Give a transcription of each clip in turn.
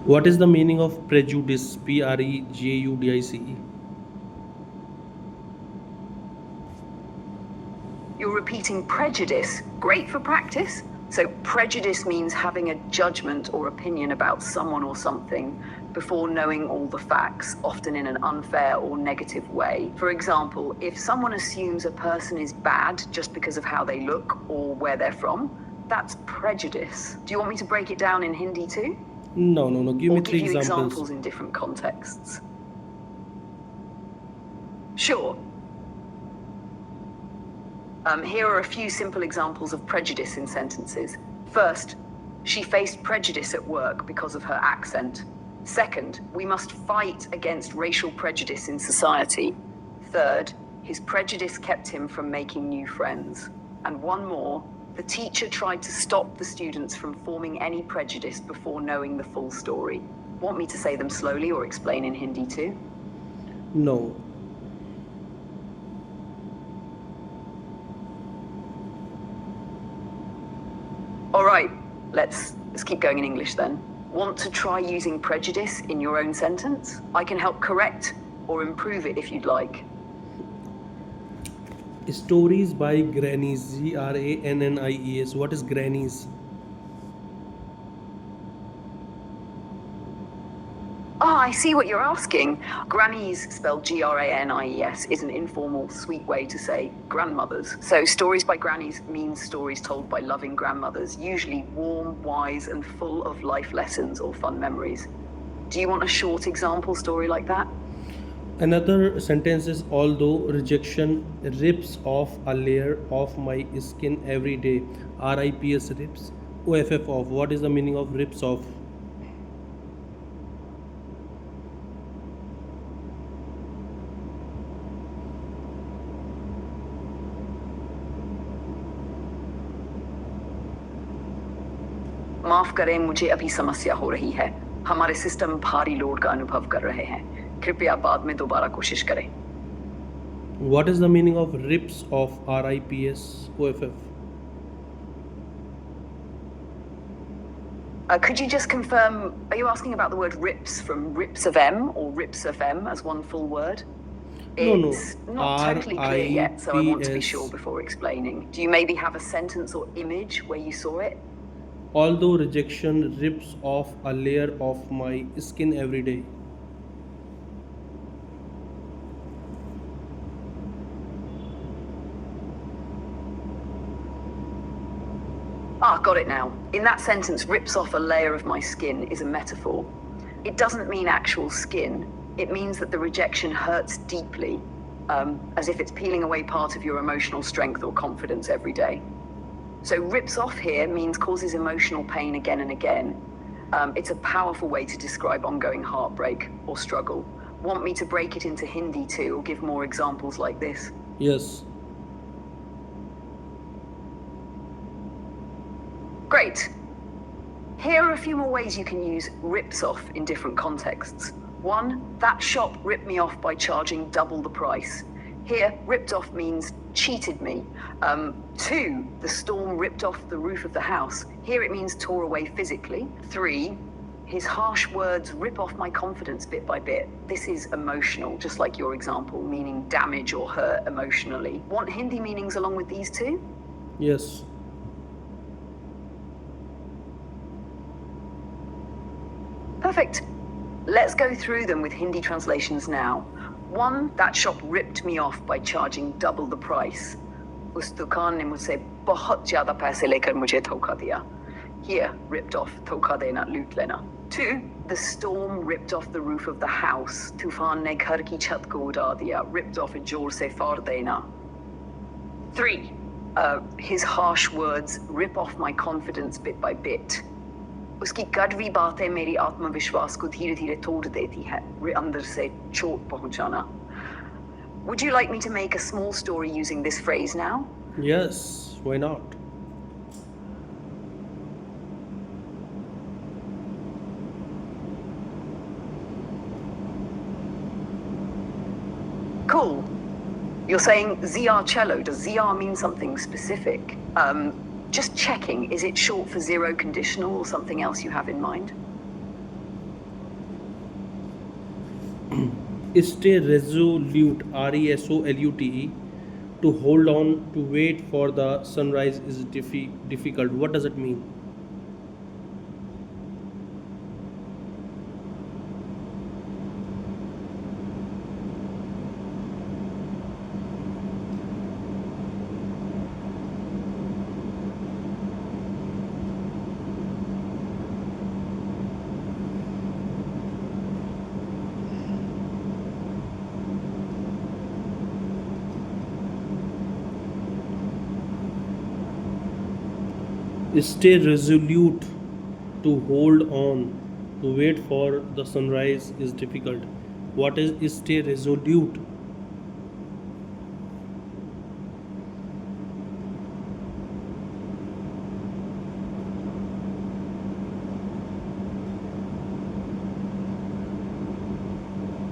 What is the meaning of prejudice? Prejudice. You're repeating prejudice. Great for practice. So, prejudice means having a judgment or opinion about someone or something before knowing all the facts, often in an unfair or negative way. For example, if someone assumes a person is bad just because of how they look or where they're from, that's prejudice. Do you want me to break it down in Hindi too? No, no, no. Give Or me give three you examples. examples in different contexts? Sure. Here are a few simple examples of prejudice in sentences. First, she faced prejudice at work because of her accent. Second, we must fight against racial prejudice in society. Third, his prejudice kept him from making new friends. And one more, the teacher tried to stop the students from forming any prejudice before knowing the full story. Want me to say them slowly or explain in Hindi too? No. All right, let's keep going in English then. Want to try using prejudice in your own sentence? I can help correct or improve it if you'd like. Stories by grannies. Grannies. What is grannies? Ah, I see what you're asking. Grannies, spelled Granies, is an informal, sweet way to say grandmothers. So, stories by grannies means stories told by loving grandmothers, usually warm, wise, and full of life lessons or fun memories. Do you want a short example story like that? Another sentence is although rejection rips off a layer of my skin every day. RIPS rips. OFF off. What is the meaning of rips off? माफ करें, मुझे अभी समस्या हो रही है. हमारे system भारी लोड का अनुभव कर रहे हैं. कृपया बाद में दोबारा कोशिश करें. What is the meaning of rips off? RIPS OFF. Could you just confirm, are you asking about the word rips from rips of M or rips of M as one full word? No, no. It's not totally clear yet, so I want to be sure RIPS. before explaining. Do you maybe have a sentence or image where you saw it? Although rejection rips off a layer of my skin every day. Ah, got it now. In that sentence, rips off a layer of my skin is a metaphor. It doesn't mean actual skin. It means that the rejection hurts deeply, as if it's peeling away part of your emotional strength or confidence every day. So rips off here means causes emotional pain again and again. It's a powerful way to describe ongoing heartbreak or struggle. Want me to break it into Hindi too, or give more examples like this? Yes. Great. Here are a few more ways you can use rips off in different contexts. One, that shop ripped me off by charging double the price. Here, ripped off means cheated me. Two, the storm ripped off the roof of the house. Here it means tore away physically. Three, his harsh words rip off my confidence bit by bit. This is emotional, just like your example, meaning damage or hurt emotionally. Want Hindi meanings along with these two? Yes. Perfect. Let's go through them with Hindi translations now. One, that shop ripped me off by charging double the price. उस दुकान ने मुझसे बहुत ज़्यादा पैसे लेकर मुझे धोखा दिया. Here, ripped off, धोखा देना, लूट लेना. Two, the storm ripped off the roof of the house. तूफान ने घर की छत को उड़ा दिया. Ripped off जोर से फाड़ देना. Three, his harsh words rip off my confidence bit by bit. उसकी कड़वी बातें मेरी आत्मविश्वास को धीरे धीरे तोड़ देती है, अंदर से चोट पहुंचाना. Would you like me to make a small story using this phrase now? Yes. Why not? Cool. You're saying ZR cello. Does ZR mean something specific? Just checking, is it short for zero conditional or something else you have in mind? Stay resolute, resolute, to hold on, to wait for the sunrise is difficult. What does it mean? Stay resolute, to hold on, to wait for the sunrise is difficult. What is stay resolute?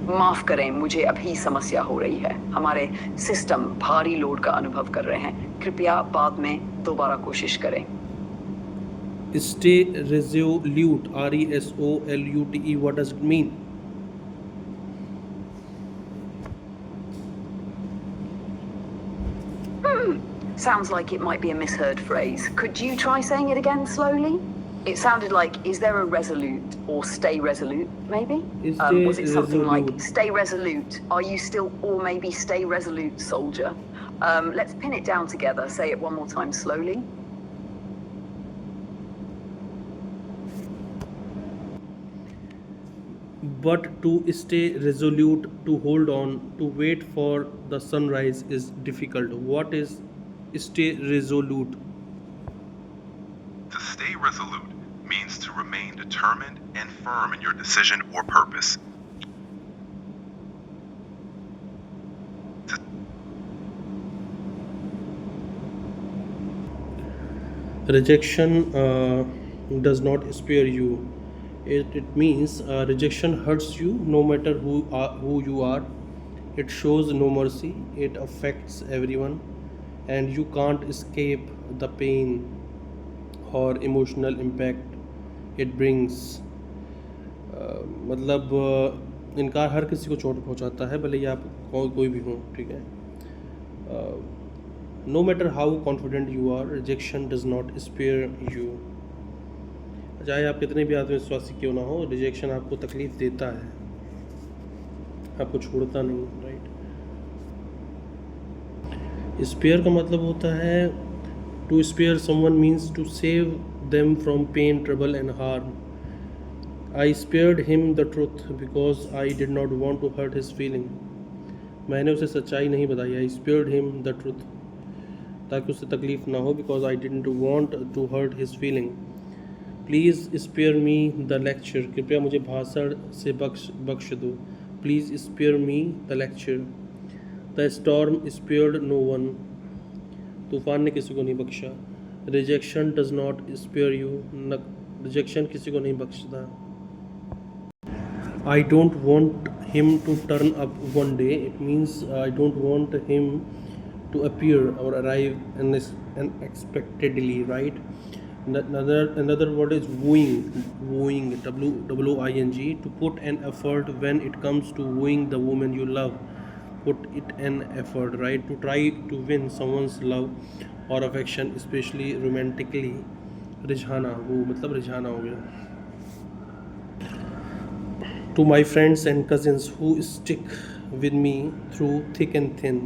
माफ करें, मुझे अभी समस्या हो रही है। हमारे system भारी लोड का अनुभव कर रहे हैं। कृपया बाद में दोबारा कोशिश करें। Stay resolute, resolute, what does it mean? Sounds like it might be a misheard phrase. Could you try saying it again slowly? It sounded like, is there a resolute or stay resolute, maybe? Stay Was it something like, resolute. stay resolute, are you still, or maybe stay resolute, soldier? Let's pin it down together. Say it one more time slowly. But to stay resolute, to hold on, to wait for the sunrise is difficult. What is stay resolute? To stay resolute means to remain determined and firm in your decision or purpose. Rejection does not spare you. It means rejection hurts you no matter who you are. It shows no mercy. It affects everyone, and you can't escape the pain or emotional impact it brings. मतलब इनकार हर किसी को चोट पहुंचाता है, भले ही आप कोई भी हो, ठीक है. No matter how confident you are, rejection does not spare you. चाहे आप कितने भी आत्मविश्वासी क्यों ना हो, रिजेक्शन आपको तकलीफ देता है, आपको छोड़ता नहीं, राइट. स्पेयर का मतलब होता है to spare someone means to save them from pain, trouble and harm. I spared him the truth because I did not want to hurt his feeling. मैंने उसे सच्चाई नहीं बताई. I spared him the truth, ताकि उससे तकलीफ़ ना हो, because I didn't want to hurt his feeling. Please spare me the lecture, कृपया मुझे भाषण से बख्श दो. Please spare me the lecture. The storm spared no one, तूफ़ान ने किसी को नहीं बख्शा. Rejection does not spare you, rejection किसी को नहीं बख्शता. I don't want him to turn up one day. It means I don't want him to appear or arrive unexpectedly, right? Another word is wooing, WOOING, to put an effort when it comes to wooing the woman you love. Put it an effort, right? To try to win someone's love or affection, especially romantically. रिझाना, वो मतलब रिझाना हो गया. To my friends and cousins who stick with me through thick and thin,